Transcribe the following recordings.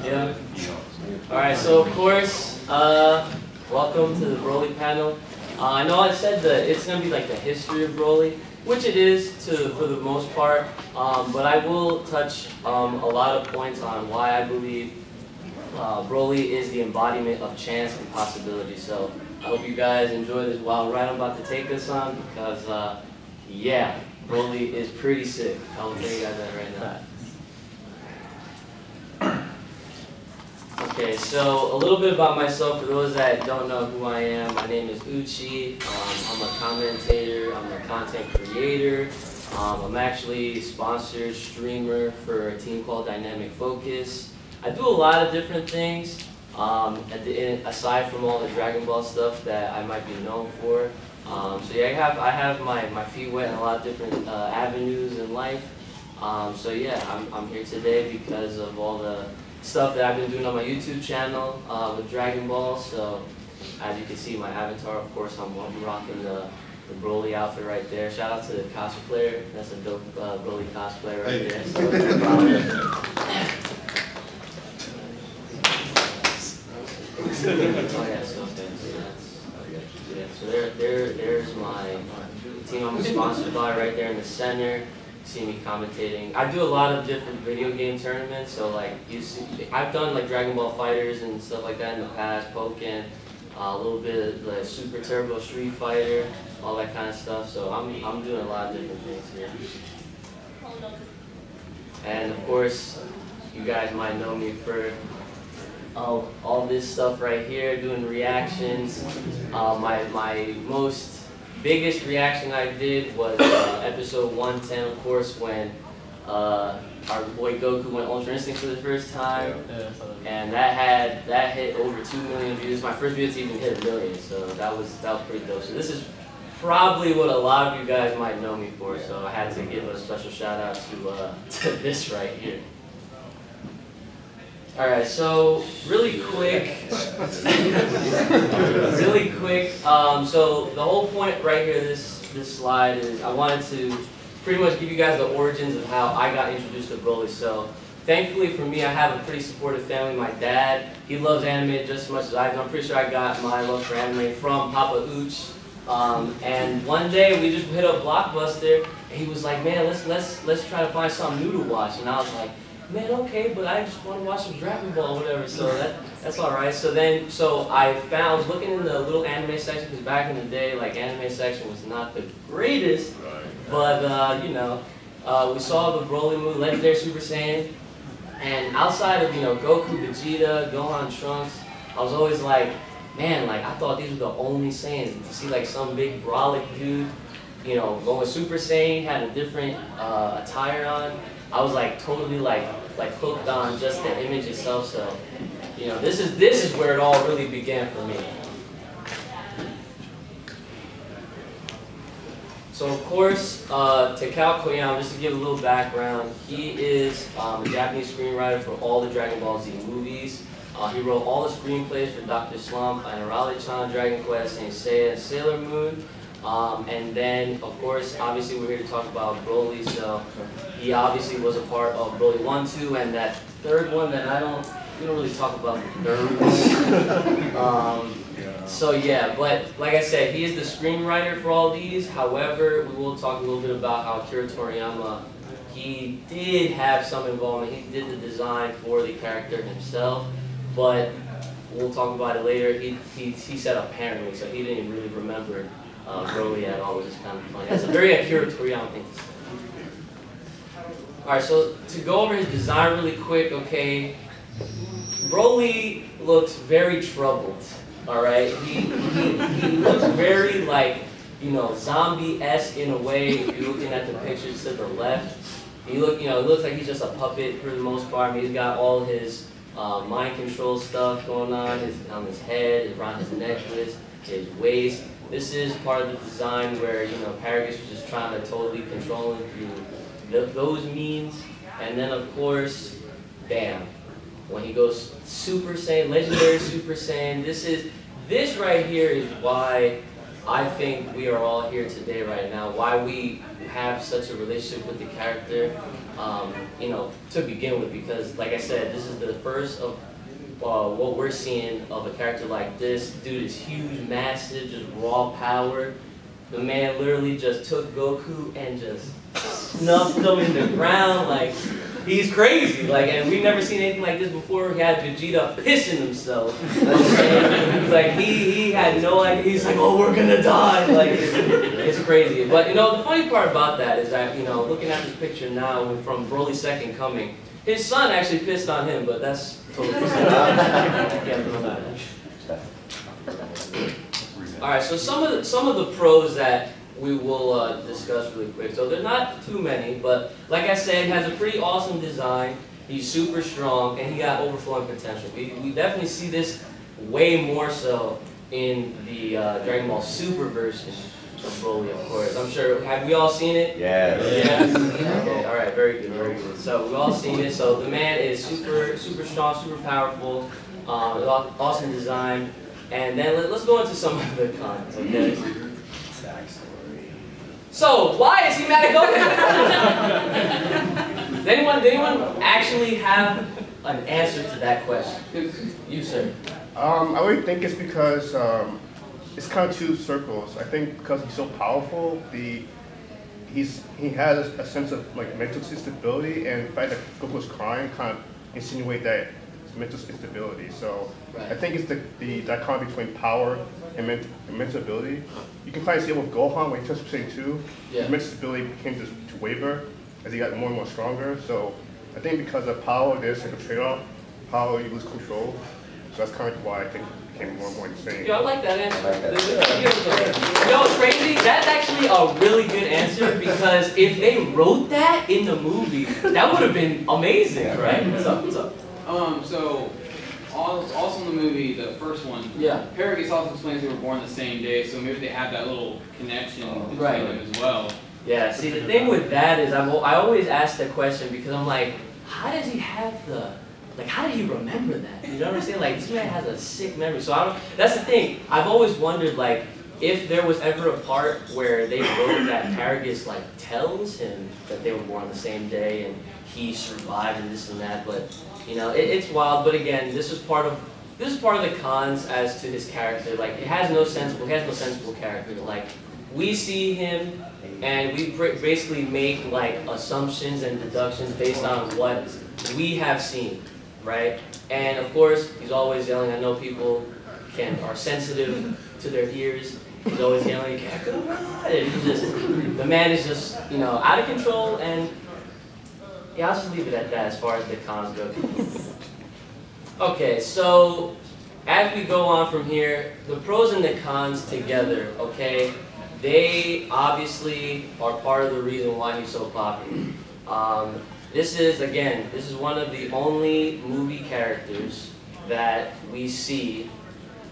Yeah. Alright, so of course, welcome to the Broly panel. I know I said that it's going to be like the history of Broly, which it is for the most part, but I will touch a lot of points on why I believe Broly is the embodiment of chance and possibility. So I hope you guys enjoy this wild ride I'm about to take us on, because yeah, Broly is pretty sick. I'll tell you guys that right now. Okay, so a little bit about myself for those that don't know who I am. My name is Uchi. I'm a commentator, I'm a content creator. I'm actually a sponsored streamer for a team called Dynamic Focus. I do a lot of different things, aside from all the Dragon Ball stuff that I might be known for. So yeah, I have my feet wet in a lot of different avenues in life. So yeah, I'm here today because of all the stuff that I've been doing on my YouTube channel with Dragon Ball. So as you can see, my avatar, of course, I'm rocking the Broly outfit right there. Shout out to the cosplayer. That's a dope Broly cosplayer right there. So, so there's my team I'm sponsored by right there in the center. See me commentating. I do a lot of different video game tournaments, so like I've done like Dragon Ball Fighters and stuff like that in the past, Pokken, a little bit of like Super Turbo Street Fighter, all that kind of stuff. So I'm doing a lot of different things here. And of course, you guys might know me for all this stuff right here, doing reactions. My biggest reaction I did was episode 110, of course, when our boy Goku went Ultra Instinct for the first time, and that hit over 2 million views. My first video to even hit 1 million, so that was pretty dope. So this is probably what a lot of you guys might know me for. So I had to give a special shout out to this right here. Alright, so really quick, so the whole point right here, this slide is I wanted to pretty much give you guys the origins of how I got introduced to Broly. So thankfully for me, I have a pretty supportive family. My dad, he loves anime just as much as I do. I'm pretty sure I got my love for anime from Papa Uchi. And one day we just hit up Blockbuster, and he was like, "Man, let's try to find something new to watch." And I was like, "Man, okay, but I just want to watch some Dragon Ball or whatever," so that's all right. So I was looking in the little anime section, because back in the day, like, anime section was not the greatest, but you know, we saw the Broly movie, Legendary Super Saiyan, and outside of, you know, Goku, Vegeta, Gohan, Trunks, I was always like, man, like, I thought these were the only Saiyans. To see like some big brolic dude, you know, going Super Saiyan, had a different attire on, I was like totally like hooked on just the image itself. So, you know, this is where it all really began for me. So of course, Takao Koyama, just to give a little background, he is a Japanese screenwriter for all the Dragon Ball Z movies. He wrote all the screenplays for Dr. Slump, Arale-chan, Dragon Quest, Saint Seiya, and Sailor Moon. And then, of course, obviously we're here to talk about Broly, so he obviously was a part of Broly 1, 2, and that third one that we don't really talk about the third one. So yeah, but like I said, he is the screenwriter for all these. However, we will talk a little bit about how Akira Toriyama, he did have some involvement. He did the design for the character himself, but we'll talk about it later. He said apparently, so he didn't really remember Broly at all, which is kind of funny. That's a very Akira Toriyama thing to say. Alright, so to go over his design really quick, okay, Broly looks very troubled, alright? He looks very, like, you know, zombie-esque in a way if you're looking at the pictures to the left. It looks like he's just a puppet for the most part. I mean, he's got all his mind control stuff going on his head, around his necklace, his waist. This is part of the design where, you know, Paragus was just trying to totally control him through those means. And then, of course, bam, when he goes Super Saiyan, Legendary Super Saiyan, this right here is why I think we are all here today right now, why we have such a relationship with the character, you know, to begin with, because like I said, this is the first of what we're seeing of a character like this. Dude is huge, massive, just raw power. The man literally just took Goku and just snuffed him in the ground. Like, he's crazy. Like, and we've never seen anything like this before. He had Vegeta pissing himself. Like, he had no idea. He's like, oh, we're gonna die. Like, it's crazy. But, you know, the funny part about that is that, you know, looking at this picture now from Broly's second coming, his son actually pissed on him, but that's totally Alright, so some of the pros that we will discuss really quick. So there's not too many, but like I said, he has a pretty awesome design. He's super strong, and he got overflowing potential. We definitely see this way more so in the Dragon Ball Super version of Broly, of course. I'm sure, have we all seen it? Yes. Okay, alright, very good, very good. So we've all seen it. So the man is super strong, super powerful, awesome design. And then let's go into some of the cons, okay? So, why is he mad at Goku? Did anyone actually have an answer to that question? You, sir. I really think it's because it's kind of two circles. I think because he's so powerful, he has a sense of like mental instability, and the fact that Goku's crying kind of insinuate that mental instability. So right. I think it's the dichotomy between power and mental ability. You can kind of see it with Gohan when he turns Super Saiyan 2. Yeah. His mental stability became to waver as he got more and more stronger. So I think because of power, there's like a trade-off. Power, you lose control. So that's kind of why I think it became more and more insane. Yo, I like that answer. You know what's crazy? That's actually a really good answer, because if they wrote that in the movie, that would have been amazing, right? What's up? What's up? So, also in the movie, the first one, Paragus also explains they were born the same day, so maybe they have that little connection between them as well. Yeah, see, the thing with that is I always ask that question because I'm like, how does he have how did he remember that? You know what I'm saying? Like, this man has a sick memory. So that's the thing. I've always wondered, like, if there was ever a part where they wrote that Paragus, like, tells him that they were born the same day and he survived and this and that, but you know, it's wild. But again, this is part of the cons as to his character. Like, he has no sensible character. Like, we see him and we basically make like assumptions and deductions based on what we have seen, right? And of course, he's always yelling. I know people are sensitive to their ears. He's always yelling, and the man is just, you know, out of control. And yeah, I'll just leave it at that as far as the cons go. Okay, so as we go on from here, the pros and the cons together, okay, they obviously are part of the reason why he's so popular. This is one of the only movie characters that we see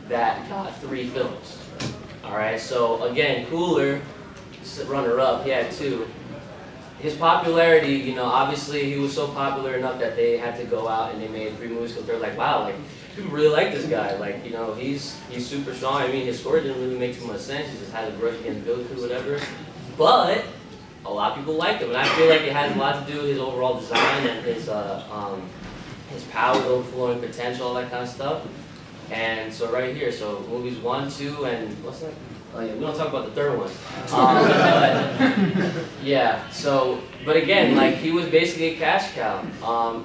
that got 3 films. Alright, so again, Cooler, runner-up, he had 2. His popularity, you know, obviously he was so popular enough that they had to go out and they made 3 movies because they're like, wow, like, people really like this guy. Like, you know, he's super strong. I mean, his story didn't really make too much sense. He just had a grudge against Goku, whatever. But a lot of people liked him, and I feel like it has a lot to do with his overall design and his power, overflowing potential, all that kind of stuff. And so right here, so movies 1, 2, and what's that? Oh yeah, we don't talk about the 3rd one. But, yeah, so, but again, like, he was basically a cash cow.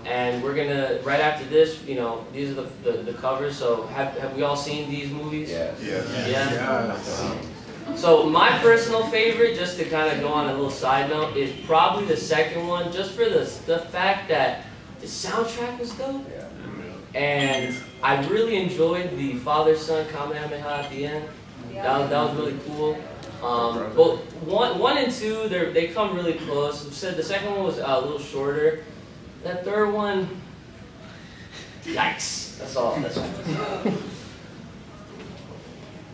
And we're gonna, right after this, you know, these are the covers. So have we all seen these movies? Yes. Yeah. So my personal favorite, just to kind of go on a little side note, is probably the 2nd one, just for the fact that the soundtrack was dope. Yeah. And I really enjoyed the father-son Kamehameha at the end. That was really cool. But 1 and 2, they come really close. The 2nd one was a little shorter. That 3rd one, yikes! That's all.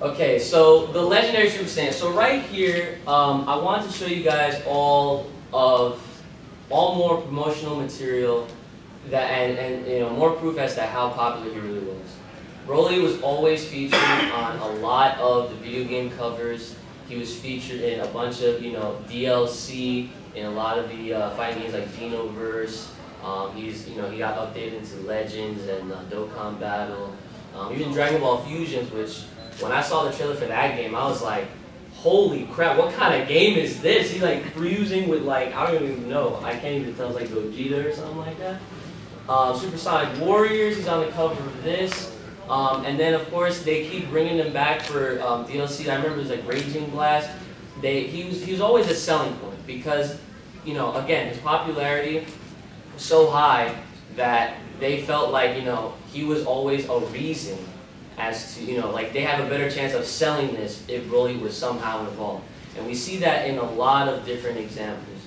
Okay, so the legendary Super Saiyan. So right here, I want to show you guys all more promotional material and you know, more proof as to how popular he really was. Broly was always featured on a lot of the video game covers. He was featured in a bunch of, DLC in a lot of the fighting games like Xenoverse. He got updated into Legends and Dokkan Battle. Even Dragon Ball Fusions, which when I saw the trailer for that game, I was like, holy crap, what kind of game is this? He's like fusing with like, I don't even know. I can't even tell, it's like Gogeta or something like that. Supersonic Warriors, he's on the cover of this. And then of course they keep bringing him back for DLC. I remember it was like Raging Blast. He was always a selling point because, again, his popularity was so high that they felt like, he was always a reason as to, like they have a better chance of selling this if Broly was somehow involved. And we see that in a lot of different examples.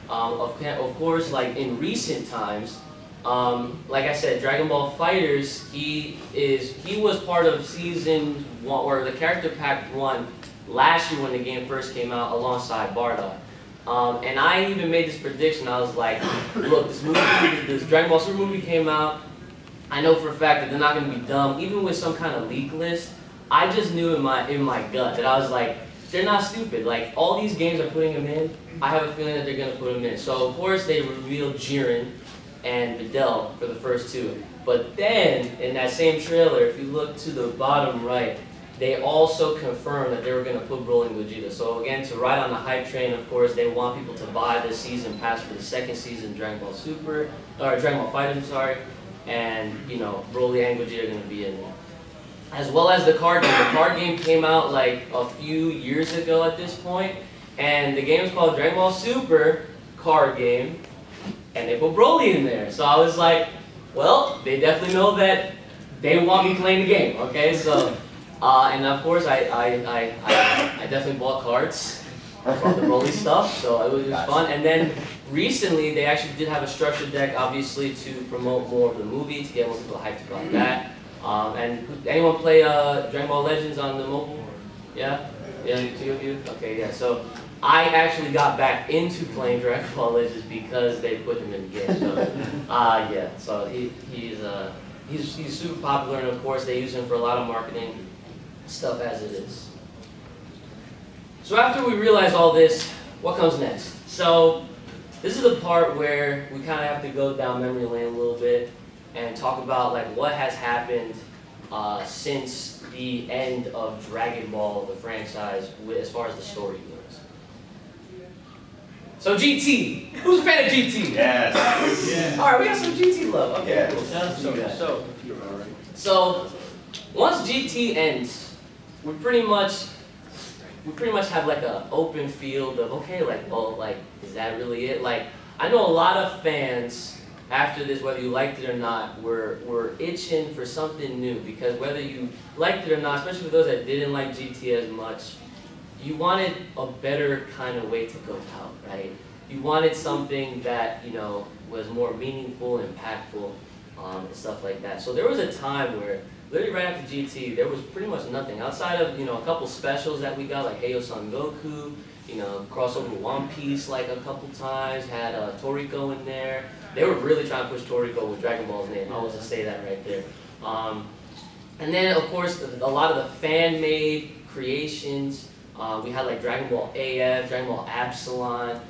Of course, like in recent times, like I said, Dragon Ball FighterZ, he was part of season 1, or the character pack 1 last year when the game first came out alongside Bardock. And I even made this prediction. I was like, look, this Dragon Ball Super movie came out. I know for a fact that they're not going to be dumb, even with some kind of leak list. I just knew in my gut that I was like, they're not stupid. Like all these games are putting them in. I have a feeling that they're going to put them in. So of course they revealed Jiren and Videl for the first 2. But then, in that same trailer, if you look to the bottom right, they also confirmed that they were going to put Broly and Gogeta. So again, to ride on the hype train, of course, they want people to buy the season pass for the second season Dragon Ball Super, or Dragon Ball FighterZ, sorry. And, Broly and Gogeta are going to be in there. As well as the card game. The card game came out like a few years ago at this point, and the game is called Dragon Ball Super Card Game. And they put Broly in there. So I was like, well, they definitely know that they want me playing the game, okay? So, and of course, I definitely bought cards from the Broly stuff, so it was fun. And then recently, they actually did have a structured deck, obviously, to promote more of the movie, to get more people hyped about that. And anyone play Dragon Ball Legends on the mobile? Yeah? Yeah, 2 of you? Okay, yeah. So I actually got back into playing Dragon Ball Legends because they put him in the game. So, yeah. So he's super popular, and of course they use him for a lot of marketing stuff as it is. So after we realize all this, what comes next? So this is the part where we kind of have to go down memory lane a little bit and talk about like what has happened since the end of Dragon Ball, the franchise, as far as the story goes. So GT, who's a fan of GT? Yes. Yeah. All right, we got some GT love. Okay, yes. Cool. So once GT ends, we pretty much have like an open field of okay, like, well, like, is that really it? Like, I know a lot of fans after this, whether you liked it or not, were itching for something new, because whether you liked it or not, especially for those that didn't like GT as much, you wanted a better kind of way to go out, right? You wanted something that, was more meaningful, impactful, and stuff like that. So there was a time where, literally right after GT, there was pretty much nothing. Outside of, a couple specials that we got, like Heyo Son Goku, crossover One Piece like a couple times, had Toriko in there. They were really trying to push Toriko with Dragon Ball's name. I was to say that right there. And then, of course, a lot of the fan-made creations. We had like Dragon Ball AF, Dragon Ball Absalon.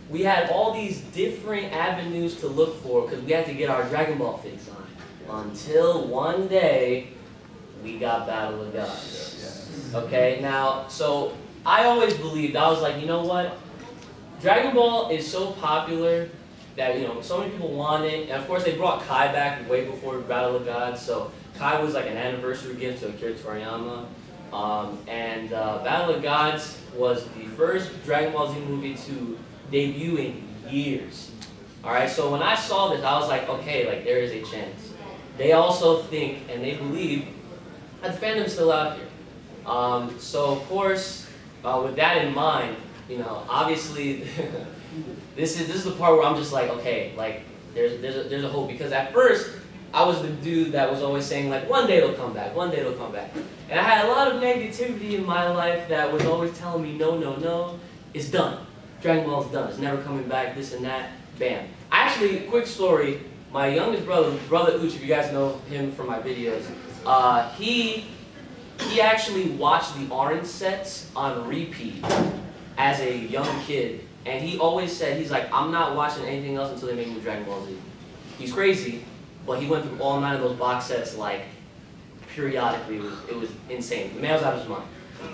We had all these different avenues to look for because we had to get our Dragon Ball fix on. Until one day, we got Battle of Gods. Okay, now, so I always believed, I was like, you know what? Dragon Ball is so popular that, so many people want it. And of course, they brought Kai back way before Battle of Gods. So Kai was like an anniversary gift to Akira Toriyama. Battle of Gods was the first Dragon Ball Z movie to debut in years. Alright, so when I saw this, I was like, okay, like there is a chance. They also think and they believe that the fandom's still out here. So of course, with that in mind, obviously this is the part where I'm just like, okay, like there's a hope, because at first I was the dude that was always saying like, one day it'll come back, one day it'll come back. And I had a lot of negativity in my life that was always telling me, no, no, no, it's done. Dragon Ball's done, it's never coming back, this and that, bam. Actually, quick story, my youngest brother Uchi, if you guys know him from my videos, he actually watched the Orange sets on repeat as a young kid. And he always said, he's like, I'm not watching anything else until they make me Dragon Ball Z. He's crazy, but he went through all 9 of those box sets like periodically. It was insane. The man was out of his mind.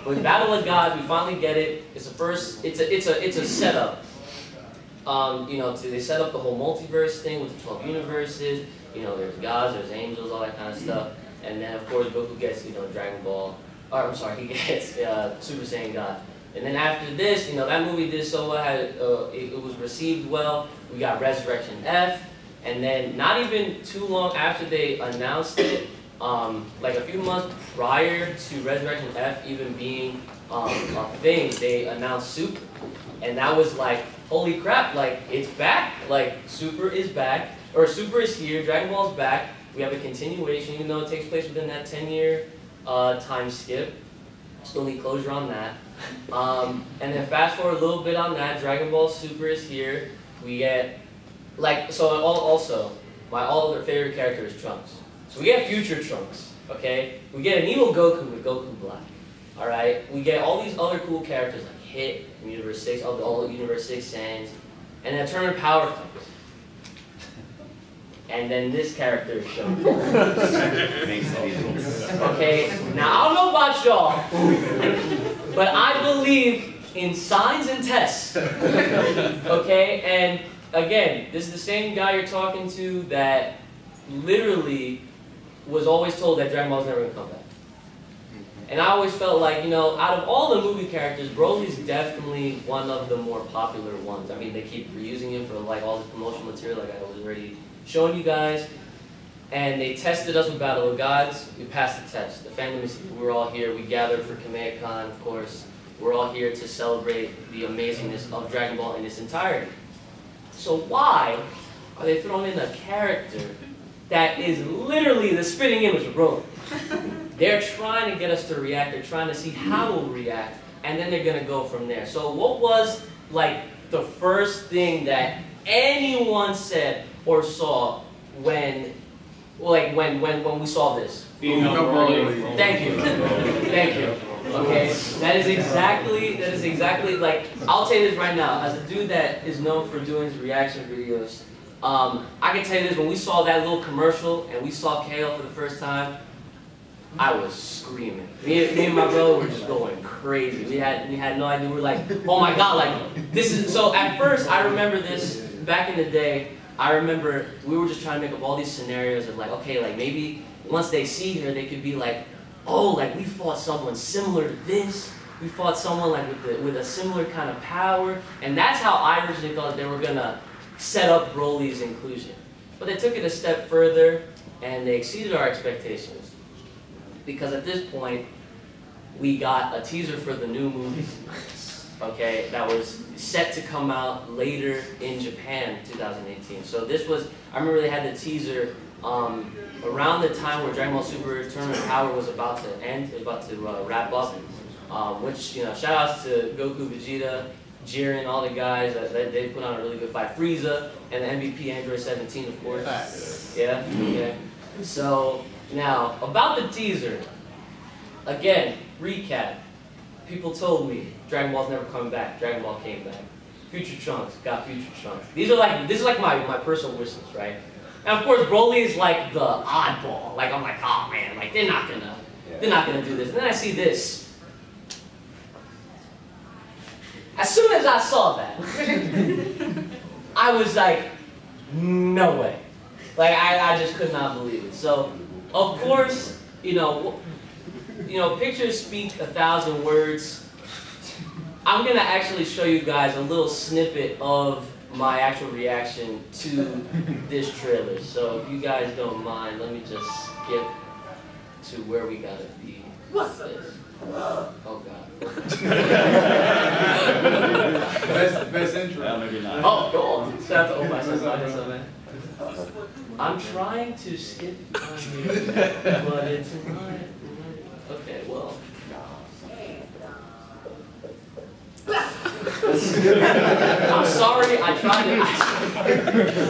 But with Battle of Gods, we finally get it. It's a setup. You know, they set up the whole multiverse thing with the 12 universes. You know, there's gods, there's angels, all that kind of stuff. And then of course Goku gets, you know, Dragon Ball. Or I'm sorry, he gets Super Saiyan God. And then after this, you know, that movie did so well, it was received well. We got Resurrection F, and then not even too long after they announced it, like a few months prior to Resurrection F even being a thing, they announced Super, and that was like, holy crap, like it's back, like Super is back, or Super is here, Dragon Ball's back. We have a continuation, even though it takes place within that 10-year time skip. Still need closure on that. And then fast forward a little bit on that, Dragon Ball Super is here. We get, like, so also, my all other favorite character is Trunks. So we get future Trunks, okay? We get an evil Goku with Goku Black, alright? We get all these other cool characters like Hit, Universe 6, all the Universe 6 Saiyans, and then Turn Power comes. And then this character is shown. Okay, now I don't know about y'all, but I believe in signs and tests. Okay, and again, this is the same guy you're talking to that literally was always told that Dragon Ball's never gonna come back. And I always felt like, you know, out of all the movie characters, Broly's definitely one of the more popular ones. I mean, they keep reusing him for like all this promotional material, like I was already showing you guys, and they tested us with Battle of Gods. We passed the test. The fandom is here. We're all here. We gathered for Kamehacon, of course. We're all here to celebrate the amazingness of Dragon Ball in its entirety. So why are they throwing in a character that is literally the spitting image of Broly? They're trying to get us to react. They're trying to see how we'll react, and then they're gonna go from there. So what was like the first thing that anyone said or saw when we saw this? Thank you. Thank you. Okay, that is exactly like, I'll tell you this right now, as a dude that is known for doing his reaction videos, I can tell you this, when we saw that little commercial and we saw KO for the first time, I was screaming. Me and my brother were just going crazy. We had no idea. We were like, oh my god, like this is so. At first, I remember this back in the day. I remember we were just trying to make up all these scenarios of like, okay, like maybe once they see her, they could be like, oh, like we fought someone similar to this. We fought someone like with a similar kind of power, and that's how I originally thought they were gonna set up Broly's inclusion. But they took it a step further, and they exceeded our expectations. Because at this point, we got a teaser for the new movie, okay, that was set to come out later in Japan, 2018. So this was, I remember they had the teaser around the time where Dragon Ball Super Tournament of Power was about to end, it was about to wrap up, which, you know, shout outs to Goku, Vegeta, Jiren, all the guys, they put on a really good fight. Frieza, and the MVP Android 17, of course. Yeah, okay. So, now, about the teaser, again, recap. People told me Dragon Ball's never coming back. Dragon Ball came back. Future Trunks, got Future Trunks. This is like my personal wishes, right? And of course, Broly is like the oddball. Like I'm like, oh man, like they're not gonna do this. And then I see this. As soon as I saw that, I was like, no way. Like I just could not believe it. So. Of course, you know, pictures speak 1,000 words. I'm gonna actually show you guys a little snippet of my actual reaction to this trailer. So if you guys don't mind, let me just skip to where we gotta be. What's this? Oh god. best intro. Well, maybe not. Oh, go on. Shout out to myself, man. I'm trying to skip on here, but it's not. Okay, well. I'm sorry, I tried to.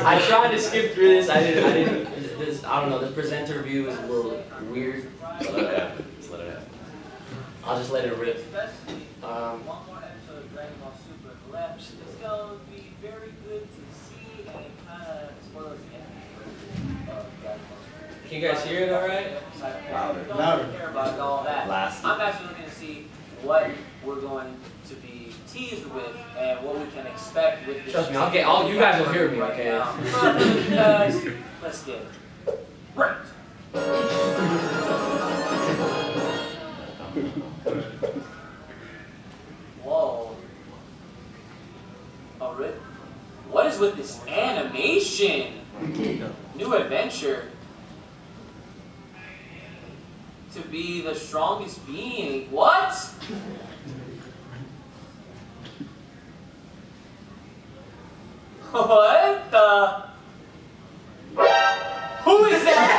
I tried to skip through this. I didn't. I don't know. This presenter view is a little weird. But, Just let it happen. I'll just let it rip. One more episode of Dragon Ball Super left. It's going to be very good to see, and it kind of spoils the ending of Dragon Ball Super. Can you guys hear it all right? Louder. Don't care about all that. Last. I'm actually looking to see what we're going to be teased with and what we can expect with this. Trust me, I'll get. You guys will hear me, okay? Because let's get it. Right. Whoa. Oh, really? What is with this animation? New adventure. To be the strongest being. What? What the? Who is that?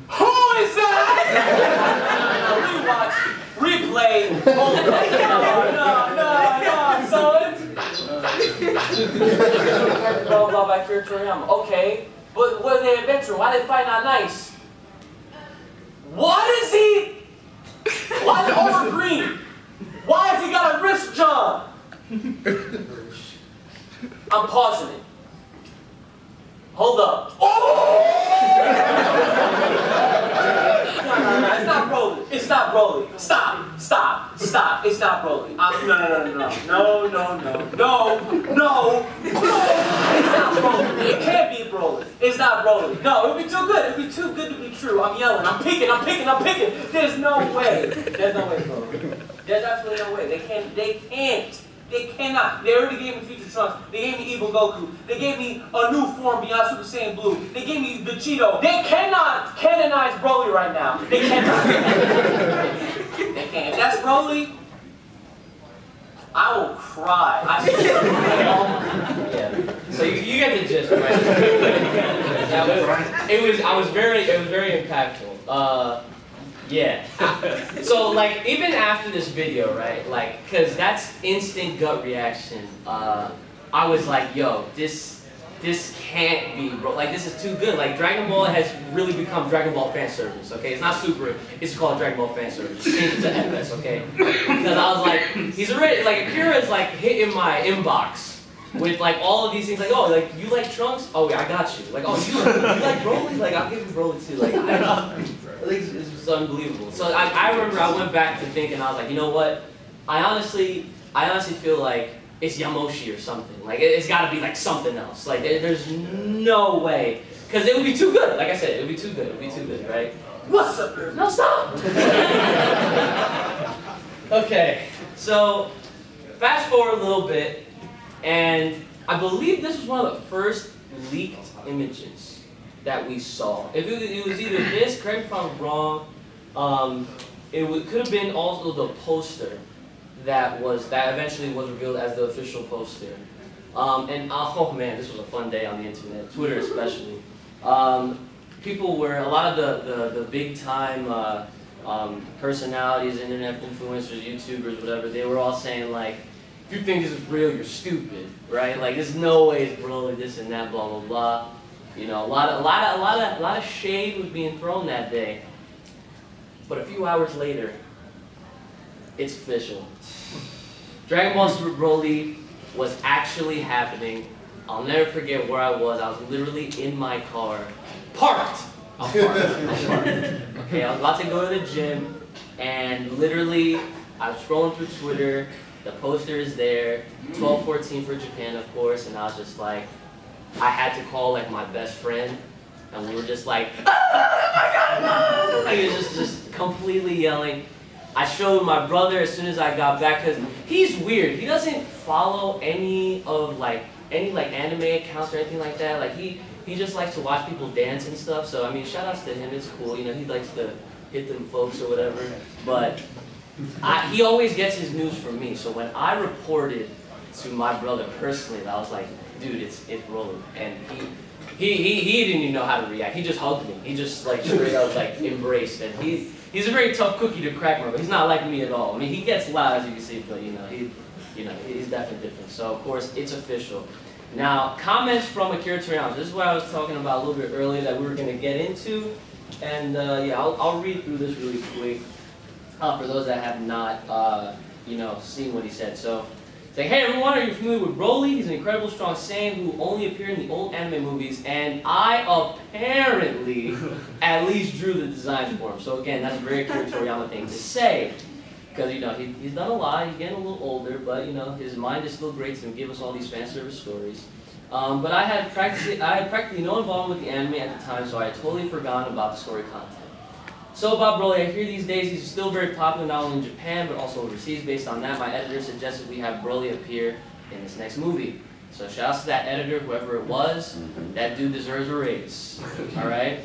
Who is that? Rewatch, replay. Oh, no, son. Blah, blah, back here, okay, but what are they adventuring? Why are they fighting on ice? What is he? Why is it over green? Why has he got a wrist job? I'm pausing it. Hold up. Oh! No, it's not Broly. It's not Broly. Stop. It's not Broly. No. It's not Broly. It can't be Broly. It's not Broly. No, it would be too good. It would be too good to be true. I'm yelling. I'm picking. There's no way. There's no way, Broly. There's absolutely no way. They can't. They cannot. They already gave me Future Trunks. They gave me Evil Goku. They gave me a new form beyond Super Saiyan Blue. They gave me Vegito. They cannot canonize Broly right now. They cannot. They can't. If that's Broly, I will cry. I swear. Yeah. So you get the gist, right? It was very impactful. Yeah. So like even after this video, right? Like, cause that's instant gut reaction. I was like, yo, this can't be, bro. Like this is too good. Like Dragon Ball has really become Dragon Ball fan service. Okay, it's not Super. It's called Dragon Ball fan service. Change it to FS. Okay. Because I was like, he's already like Akira is like hitting my inbox with like all of these things. Like, oh, like you like Trunks? Oh yeah, I got you. Like, oh you like Broly? Like I'm giving Broly too. Like I don't know. It's just unbelievable. So I remember I went back to thinking, I was like, you know what? I honestly feel like it's Yamoshi or something. Like it's got to be like something else. Like there's no way, because it would be too good. Like I said, it would be too good. It would be too good, right? What's up? No, stop. Okay, so fast forward a little bit, and I believe this was one of the first leaked images that we saw. If it was either this, correct me if I'm wrong, could have been also the poster that eventually was revealed as the official poster. And oh man, this was a fun day on the internet, Twitter especially. People were, a lot of the big time personalities, internet influencers, YouTubers, whatever, they were all saying like, if you think this is real, you're stupid, right? Like there's no way it's Broly, this and that, blah blah blah. You know, a lot of shade was being thrown that day. But a few hours later, it's official. Dragon Ball Super Broly was actually happening. I'll never forget where I was. I was literally in my car, parked. Okay, I was about to go to the gym, and literally, I was scrolling through Twitter. The poster is there, 12/14 for Japan, of course, and I was just like, I had to call like my best friend, and we were just like, oh my God, no! Like it was just completely yelling. I showed my brother as soon as I got back, because he's weird. He doesn't follow any anime accounts or anything like that. Like he just likes to watch people dance and stuff. So I mean, shout outs to him. It's cool. You know, he likes to hit them folks or whatever. But he always gets his news from me. So when I reported to my brother personally, I was like, dude, it's Broly, and he didn't even know how to react. He just hugged me. He just like straight up like embraced, and he's a very tough cookie to crack, bro. He's not like me at all. I mean, he gets loud as you can see, but he's definitely different. So, of course, it's official. Now, comments from Akira Toriyama. This is what I was talking about a little bit earlier that we were going to get into. And, yeah, I'll read through this really quick for those that have not, you know, seen what he said. So, it's like, hey everyone, are you familiar with Broly? He's an incredible strong Saiyan who only appeared in the old anime movies, and I apparently at least drew the designs for him. So again, that's a very Akira Toriyama thing to say, because you know he's done a lot. He's getting a little older, but you know his mind is still great to give us all these fan service stories. But I had practically no involvement with the anime at the time, so I had totally forgotten about the story content. So about Broly, I hear these days he's still very popular not only in Japan but also overseas. Based on that, my editor suggested we have Broly appear in this next movie. So shout out to that editor, whoever it was. That dude deserves a raise. Alright?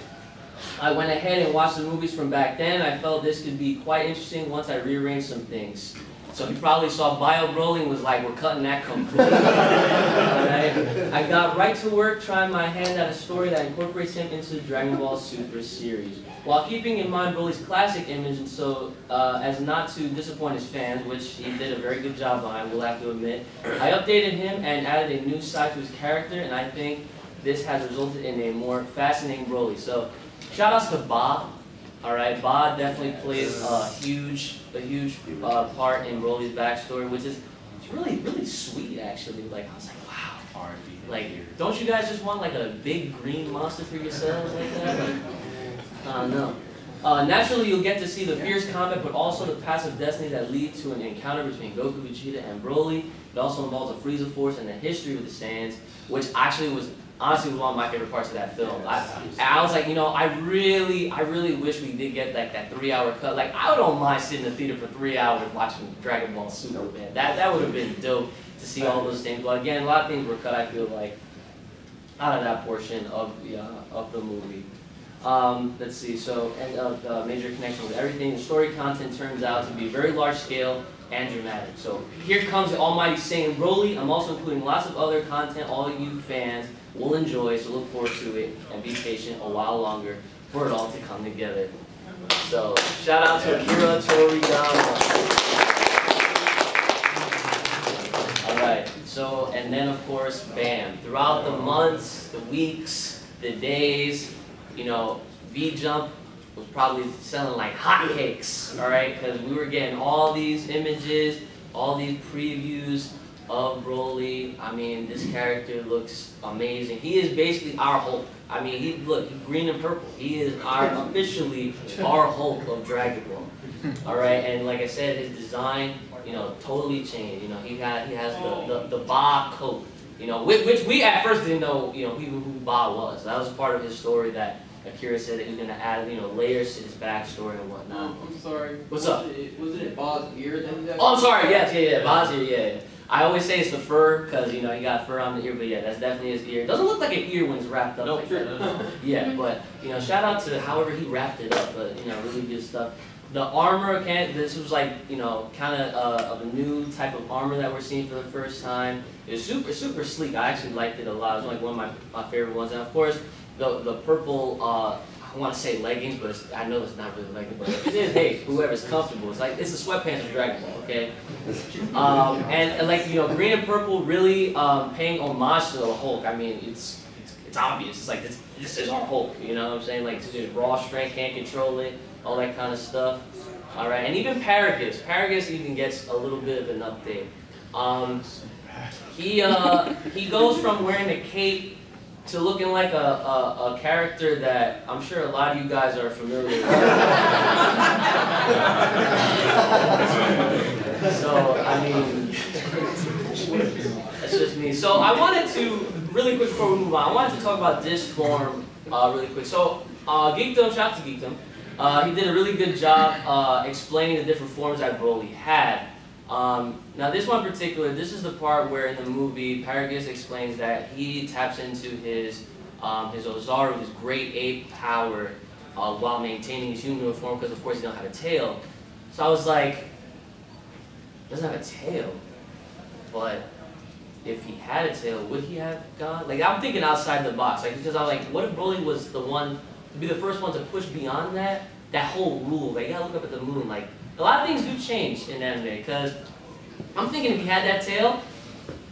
I went ahead and watched the movies from back then. I felt this could be quite interesting once I rearranged some things. So you probably saw Bio Broly and was like, we're cutting that completely. Alright? I got right to work trying my hand at a story that incorporates him into the Dragon Ball Super series, while keeping in mind Broly's classic image, and so as not to disappoint his fans, which he did a very good job on, I will have to admit. I updated him and added a new side to his character, and I think this has resulted in a more fascinating Broly. So shout outs to Bob. Alright, Bob definitely plays a huge part in Broly's backstory, which is really, really sweet actually. Like I was like, wow. Like, don't you guys just want like a big green monster for yourselves like that? Like, no. Naturally, you'll get to see the fierce combat, but also the passive destiny that lead to an encounter between Goku, Vegeta, and Broly. It also involves the Frieza Force and the history of the Saiyans, which actually was honestly one of my favorite parts of that film. I was like, you know, I really wish we did get like that 3-hour cut. Like, I don't mind sitting in the theater for 3 hours watching Dragon Ball Super, man. That would have been dope to see all those things. But again, a lot of things were cut, I feel like, out of that portion of the movie. Let's see, so, and major connection with everything. The story content turns out to be very large scale and dramatic. So here comes the almighty Saiyan Broly. I'm also including lots of other content all you fans will enjoy, so look forward to it and be patient a while longer for it all to come together. So shout out to Akira Toriyama. Alright, so, and then of course, bam, throughout the months, the weeks, the days, you know, V-Jump was probably selling like hotcakes, alright? Because we were getting all these images, all these previews of Broly. I mean, this character looks amazing. He is basically our Hulk. I mean, look, he's green and purple. He is officially our Hulk of Dragon Ball. Alright, and like I said, his design, you know, totally changed. You know, he has the Ba coat. You know, which we at first didn't know, you know, who Ba was. That was part of his story that Akira said that he was going to add, you know, layers to his backstory and whatnot. I'm sorry. What's up? Was it Ba's ear that he Oh, I'm sorry. Yes, yeah, Ba's ear, yeah. I always say it's the fur because, you know, he got fur on the ear, but yeah, that's definitely his ear. It doesn't look like an ear when it's wrapped up like that. Yeah, but, you know, shout out to however he wrapped it up, but, you know, really good stuff. The armor, this was like, you know, kind of a new type of armor that we're seeing for the first time. It was super sleek. I actually liked it a lot. It was like one of my favorite ones. And of course, the purple, I want to say leggings, but I know it's not really leggings. But it is, hey, whoever's comfortable. It's like, it's the sweatpants of Dragon Ball, okay? And like, you know, green and purple really paying homage to the Hulk. I mean, it's obvious. It's like, this is our Hulk, you know what I'm saying? Like, it's raw strength, can't control it, all that kind of stuff. All right, and even Paragus. Paragus even gets a little bit of an update. He goes from wearing a cape to looking like a character that I'm sure a lot of you guys are familiar with. So, I mean, that's just me. So I wanted to, really quick before we move on, I wanted to talk about this form really quick. So, Geekdom, shout out to Geekdom. He did a really good job explaining the different forms that Broly had. Now this one in particular, this is the part where in the movie, Paragus explains that he taps into his Ozaru, his great ape power, while maintaining his human form, because of course he don't have a tail. So I was like, he doesn't have a tail, but if he had a tail, would he have gone? Like, I'm thinking outside the box, like, because I was like, what if Broly was the one, to be the first one to push beyond that whole rule? Like, you gotta look up at the moon, like, a lot of things do change in anime, because I'm thinking if he had that tail,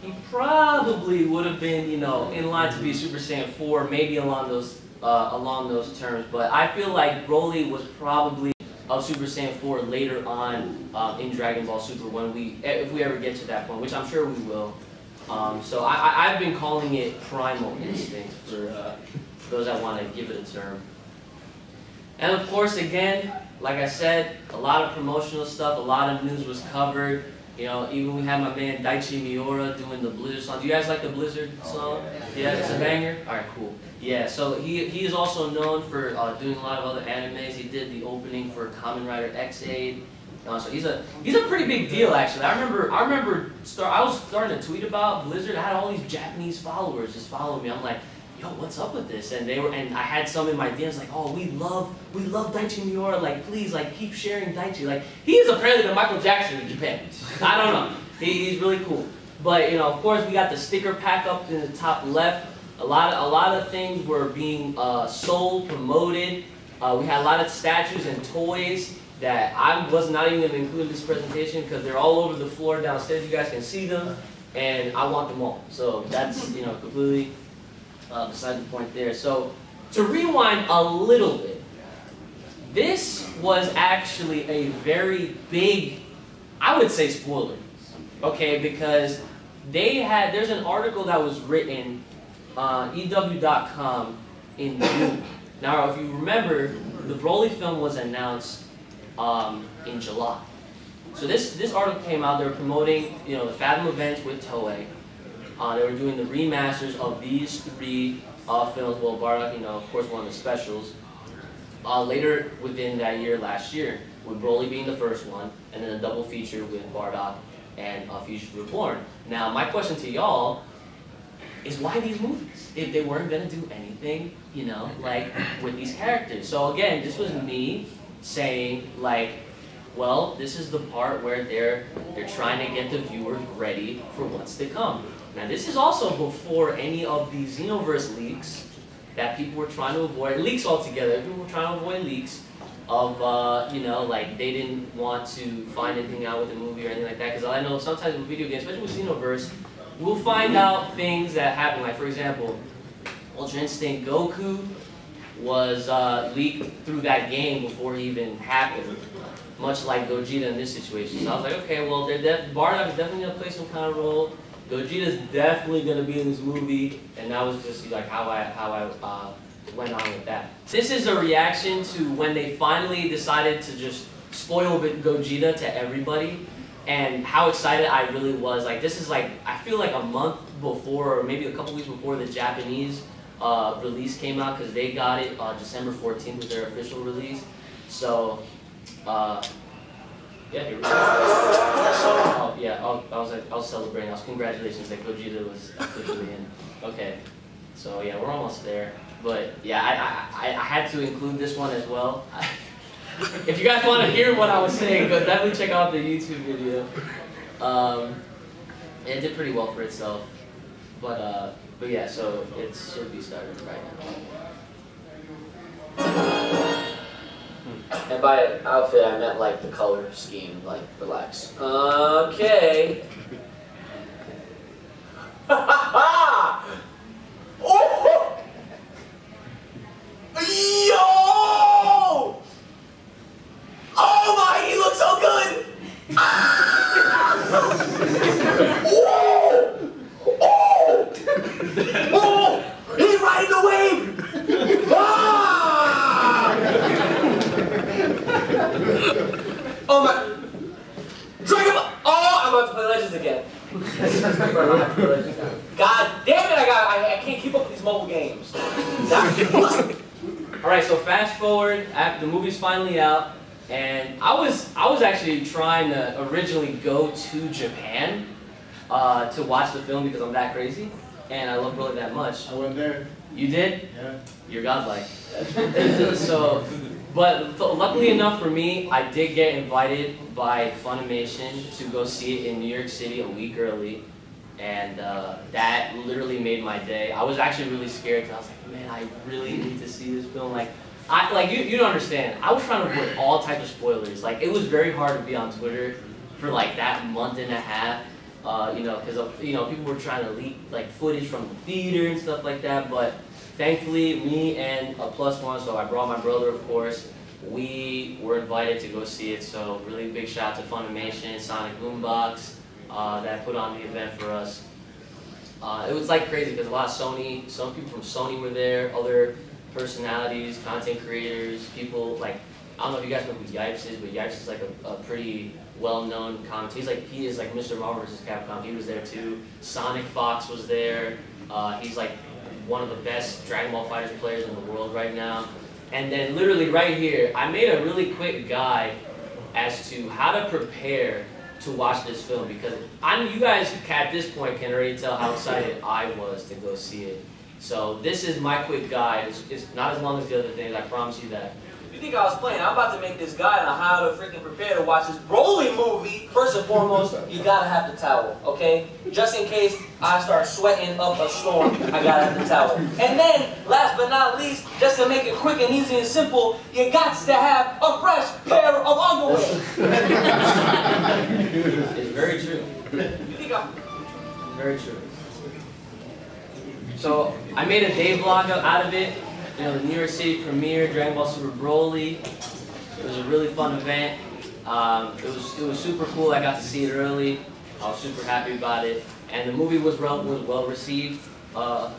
he probably would have been, you know, in line to be Super Saiyan 4, maybe along those terms. But I feel like Broly was probably of Super Saiyan 4 later on in Dragon Ball Super if we ever get to that point, which I'm sure we will. So I've been calling it Primal Instinct for those that want to give it a term. And of course, again, like I said, a lot of promotional stuff, a lot of news was covered. You know, even we had my man Daichi Miura doing the Blizzard song. Do you guys like the Blizzard song? Yeah, it's a banger? Alright, cool. Yeah, so he is also known for doing a lot of other animes. He did the opening for Kamen Rider X-Aid. So he's a pretty big deal, actually. I was starting to tweet about Blizzard. I had all these Japanese followers just follow me. I'm like, yo, what's up with this? And I had some in my DMs like, oh, we love Daichi Miura. Like, please, like, keep sharing Daichi. Like, he is apparently the Michael Jackson of Japan. I don't know. He's really cool. But you know, of course, we got the sticker pack up in the top left. A lot of things were being sold, promoted. We had a lot of statues and toys that I was not even going to include in this presentation because they're all over the floor downstairs. You guys can see them, and I want them all. So that's, you know, completely beside the point there. So to rewind a little bit, this was actually a very big, I would say, spoiler. Okay, because there's an article that was written on EW.com in June. Now, if you remember, the Broly film was announced in July. So this article came out. They were promoting, you know, the Fathom events with Toei. They were doing the remasters of these 3 films. Well, Bardock, you know, of course, one of the specials. Later within that year, last year, with Broly being the first one, and then a double feature with Bardock and Fusion Reborn. Now, my question to y'all is why these movies if they weren't going to do anything, you know, like with these characters? So again, this was me saying, like, well, this is the part where they're trying to get the viewers ready for what's to come. Now, this is also before any of the Xenoverse leaks that people were trying to avoid. Leaks altogether. People were trying to avoid leaks of, you know, like they didn't want to find anything out with the movie or anything like that. Because I know sometimes with video games, especially with Xenoverse, we'll find out things that happen. Like, for example, Ultra Instinct Goku was leaked through that game before he even happened. Much like Gogeta in this situation. So I was like, okay, well, Bardock is definitely going to play some kind of role. Gogeta's definitely going to be in this movie. And that was just like how I went on with that. This is a reaction to when they finally decided to just spoil Gogeta to everybody. And how excited I really was. Like, this is like, I feel like a month before, or maybe a couple weeks before the Japanese release came out, because they got it December 14th was their official release. So, yeah, here we go. Oh, yeah, I was celebrating. Congratulations that Gogeta was officially in. Okay, so yeah, we're almost there. But yeah, I had to include this one as well. If you guys want to hear what I was saying, go definitely check out the YouTube video. It did pretty well for itself. But yeah, so it should be started right now. And by outfit, I meant like the color scheme, like relax. Okay. Oh! Yo! Oh my, he looks so good! Oh! Oh! Oh! He's riding the wave! Ah! Oh my! Dragon Ball! Oh, I'm about to play Legends again. God damn it! I can't keep up with these mobile games. All right, so fast forward. After the movie's finally out, and I was actually trying to originally go to Japan to watch the film because I'm that crazy and I love Broly that much. I went there. You did? Yeah. You're godlike. So, but luckily enough for me, I did get invited by Funimation to go see it in New York City a week early, and that literally made my day. I was actually really scared because I was like, man, I really need to see this film. Like you don't understand. I was trying to avoid all types of spoilers. Like, it was very hard to be on Twitter for like that month and a half You know, because people were trying to leak like footage from the theater and stuff like that. But thankfully, me and a +1, so I brought my brother, of course. We were invited to go see it. So really big shout out to Funimation, Sonic Boombox, that put on the event for us. It was like crazy because a lot of some people from Sony were there, other personalities, content creators, people like, I don't know if you guys know who Yipes is, but Yipes is like a pretty well-known commentator. He is like Mr. Marvel vs. Capcom. He was there too. Sonic Fox was there. He's like one of the best Dragon Ball FighterZ players in the world right now. And then literally right here, I made a really quick guide as to how to prepare to watch this film, because you guys at this point can already tell how excited I was to go see it. So this is my quick guide. It's not as long as the other things, I promise you that. You think I was playing? I'm about to make this guide on how to freaking prepare to watch this Broly movie. First and foremost, you gotta have the towel, okay? Just in case I start sweating up a storm, I gotta have the towel. And then, last but not least, just to make it quick and easy and simple, you got to have a fresh pair of underwear. It's very true. You think I'm... It's very true. So I made a day vlog out of it. You know, the New York City premiere, Dragon Ball Super Broly. It was a really fun event. It was super cool. I got to see it early. I was super happy about it, and the movie was well received. And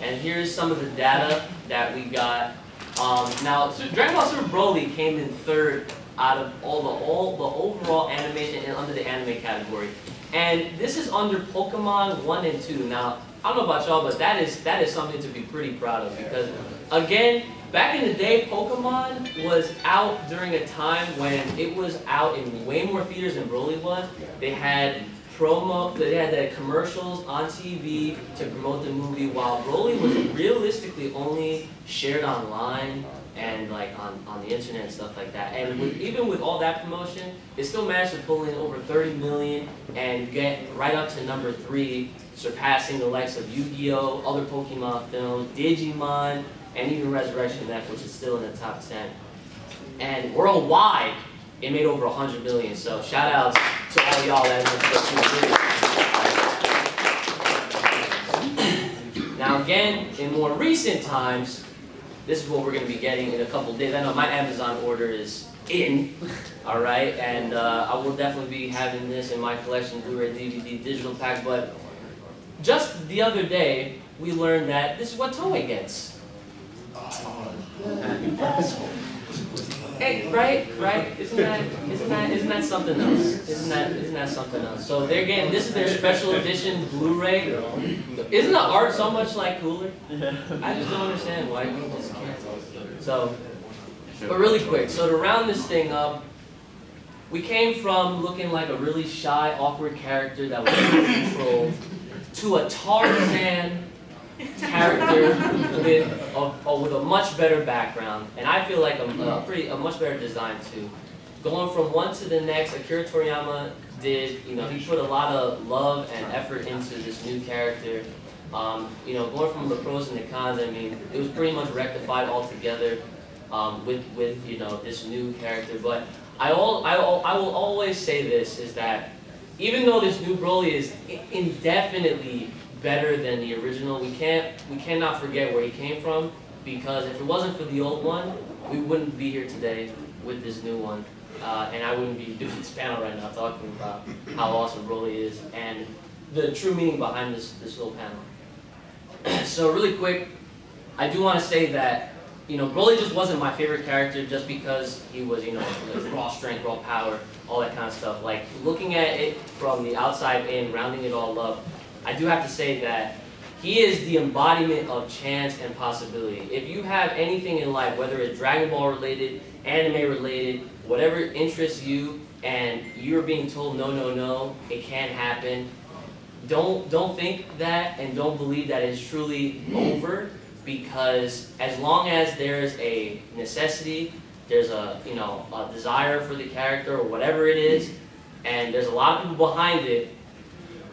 here's some of the data that we got. Now, so Dragon Ball Super Broly came in 3rd out of all the overall animation and under the anime category, and this is under Pokemon 1 and 2. Now, I don't know about y'all, but that is something to be pretty proud of, because, again, back in the day, Pokemon was out during a time when it was out in way more theaters than Broly was. They had the commercials on TV to promote the movie, while Broly was realistically only shared online and like on the internet and stuff like that. And even with all that promotion, it still managed to pull in over 30 million and get right up to number 3, surpassing the likes of Yu-Gi-Oh!, other Pokemon films, Digimon, and even Resurrection F, which is still in the top 10. And worldwide, it made over 100 million. So shout out to all y'all that have. Now again, in more recent times, this is what we're going to be getting in a couple days. I know my Amazon order is in, all right, and I will definitely be having this in my collection, Blu-ray, DVD, digital pack. But just the other day, we learned that this is what Toei gets. Hey, right? Isn't that something else? Isn't that something else? So they're getting, this is their special edition Blu-ray. Isn't the art so much like cooler? I just don't understand why we just can't. So, but really quick, so to round this thing up, we came from looking like a really shy, awkward character that was controlled to a Tarzan character with a much better background, and I feel like a much better design too. Going from one to the next, Akira Toriyama did, he put a lot of love and effort into this new character. Going from the pros and the cons, I mean, it was pretty much rectified altogether with this new character. But I will always say this, is that even though this new Broly is indefinitely better than the original, we cannot forget where he came from, because if it wasn't for the old one, we wouldn't be here today with this new one, and I wouldn't be doing this panel right now talking about how awesome Broly is and the true meaning behind this little panel. So really quick, I do want to say that Broly just wasn't my favorite character just because he was raw strength, raw power, all that kind of stuff. Like, looking at it from the outside in, rounding it all up, I do have to say that he is the embodiment of chance and possibility. If you have anything in life, whether it's Dragon Ball related, anime related, whatever interests you, and you're being told no, it can't happen, don't think that, and don't believe that it's truly over, because as long as there's a necessity, there's a desire for the character or whatever it is, and there's a lot of people behind it,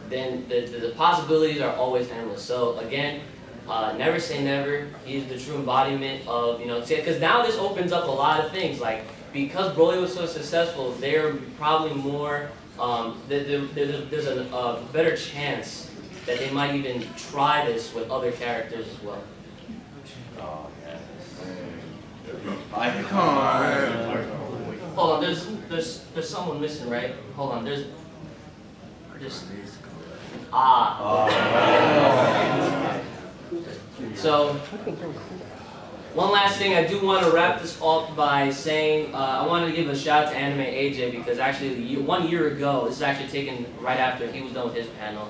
then the possibilities are always endless. So again, never say never. He's the true embodiment of, because now this opens up a lot of things. Like, because Broly was so successful, they're probably more there's a better chance that they might even try this with other characters as well. Oh, yes. Hold on, there's someone missing, right? Hold on, there's So, one last thing, I do want to wrap this up by saying I wanted to give a shout out to Anime AJ because actually 1 year ago, this is actually taken right after he was done with his panel.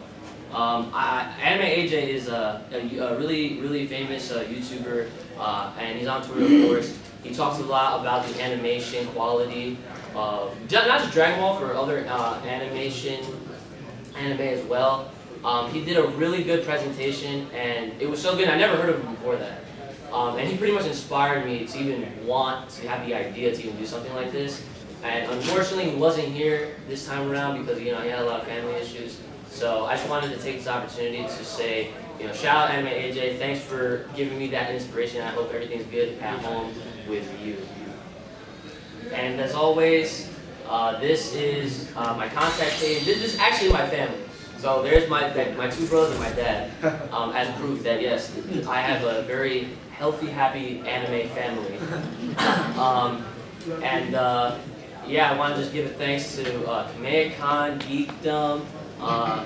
Anime AJ is a really famous YouTuber, and he's on Twitter, of course. He talks a lot about the animation quality of not just Dragon Ball, for other anime as well. He did a really good presentation, and it was so good. I never heard of him before that, and he pretty much inspired me to even want to have the idea to even do something like this. And unfortunately, he wasn't here this time around because he had a lot of family issues. So I just wanted to take this opportunity to say, shout out Anime AJ. Thanks for giving me that inspiration. I hope everything's good at home with you. And as always, this is my contact page. This is actually my family. So there's my two brothers and my dad, as proof that yes, I have a very healthy, happy anime family. Yeah, I want to just give a thanks to Kamehacon, Geekdom,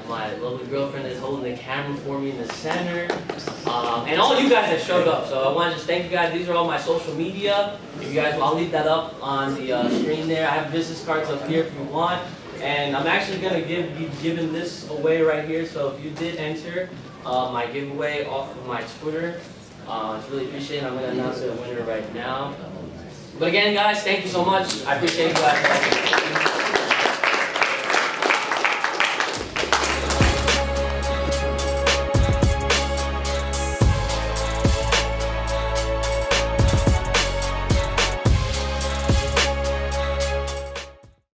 my lovely girlfriend is holding the camera for me in the center, and all you guys that showed up. So I want to just thank you guys. These are all my social media. If you guys, I'll leave that up on the screen there. I have business cards up here if you want. And I'm actually going to be giving this away right here. So if you did enter my giveaway off of my Twitter, it's really appreciated. I'm going to announce the winner right now. But again, guys, thank you so much. I appreciate you guys.